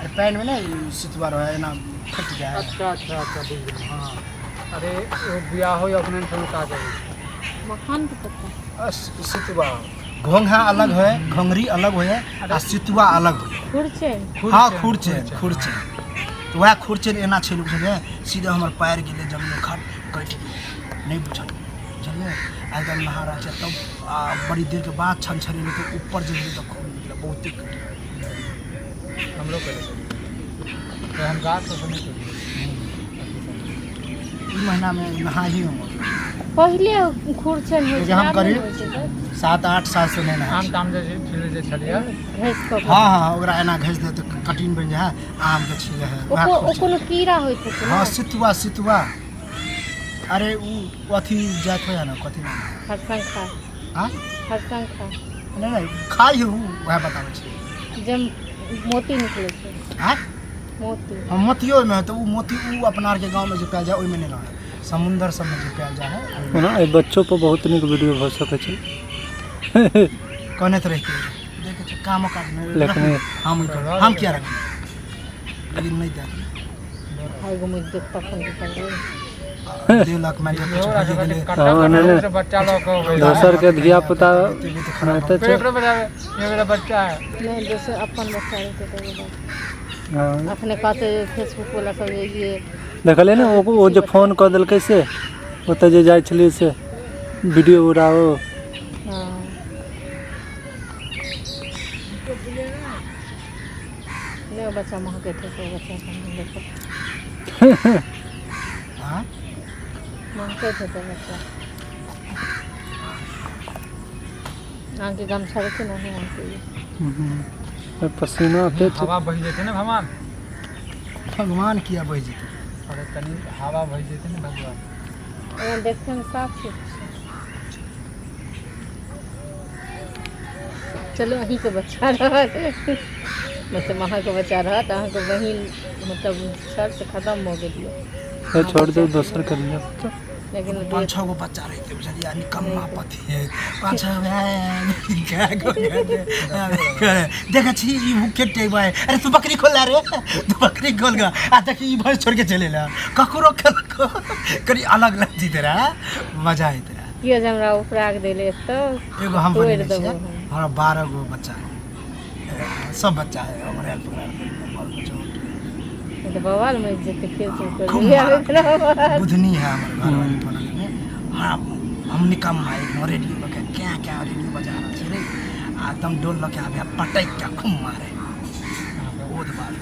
अरे पैन में ना सितवा रहा है ना फट जाए। अच्छा अच्छा अच्छा बुझ गया हाँ। अरे वो बियाह हो या अपने से का जाए मखान के पत्ता सितवा घोंघा अलग है, घोंघरी अलग है आ सितवा अलग है। खुरचे हाँ खुरचेन खुरचेन तो वह खुरचेन एना छै लोग बुझलिए सीधे हमर पैर गेलै जमीन में खट कट गेलै नहीं बुझल बुझलिए एकदम नहारा छै तब बड़ी देर के बाद छन छन तो ऊपर जे गेलै तो खून निकला बहुत कट हम लोग करे तो हम गात तो सुने तो ई महीना में नहा ही हम पहले खुरचन हो हम करी 7-8 साल से नहीं नहा आम ताम जे छिले जे छलिया घस को हाँ हाँ ओकरा एना घस दे तो कठिन बन जाए आम के छिले है ओ कोनो कीड़ा होइत है हाँ सितवा सितवा अरे उ अथी जात हो ना कथी नाम हरसंखा हां हरसंखा नहीं खाई हूँ वह बताबै छी जब मोती निकले छै हां मोती हम मोतियो में तो उ मोती उ अपना आर के गांव में जो पायल जाए ओइ में नहीं रहे समुंदर सब में जो पायल जाए है ना ए बच्चों पर बहुत निक वीडियो भ सकै छै कहने तो रहते देखे छ काम काटने लेकिन हम क्या रखें लेकिन नहीं दे हाय गो मुझे देखता फोन कर रहे 2 लाख में जो कुछ भेज गेले से बच्चा लोग को दोसर के धिया पुता रहते छै पेपर में ये मेरा बच्चा है नहीं जैसे अपन बच्चा रहते तो ये बात हाँ अपने कहते फेसबुक वाला सब ये देखले ना वो जो फोन कर दिल कैसे ओते जे जाय छलिए से वीडियो उड़ाओ हाँ नहीं बच्चा महके थे तो बच्चा समझ देखो हां महके थे तो बच्चा आगे गमछा रखे ना है आगे पसीना पे हवा बह जेते ना भगवान भगवान किया बह जेते अरे तनी हवा बह जेते ना भगवान और देखते में साफ है चलो अहीं के बच्चा रहा मतलब वहाँ के बच्चा रहा तो अहाँ के बहिन मतलब सर से खत्म हो गई छोड़ दो दोसर कर लिया लेकिन 5-6 गो बच्चा रहते बुझलिए निकम्मा पति है 5-6 क्या देखा छी ई भूखे टेबा है अरे तू बकरी खोल ला रे तू बकरी खोल गा आ देखी ई भैंस छोड़ के चले ला ककरो को करी अलग लगती तेरा मजा है तेरा किया जे हमरा ऊपर आग देले तो एगो हम तोड़ बने देबो छी हमरा 12 गो बच्चा है सब बच्चा है हमरे हेल्प तो बवाल में जते खेल चल कर खूब लिया मारा। बुधनी है हमारे घर वाली बनाने में हाँ हम निकम्मा एक रेडियो लगे क्या रेडियो बजा रहा थे रे एकदम डोल लगे अभी पटक क्या खूब मारे वो बात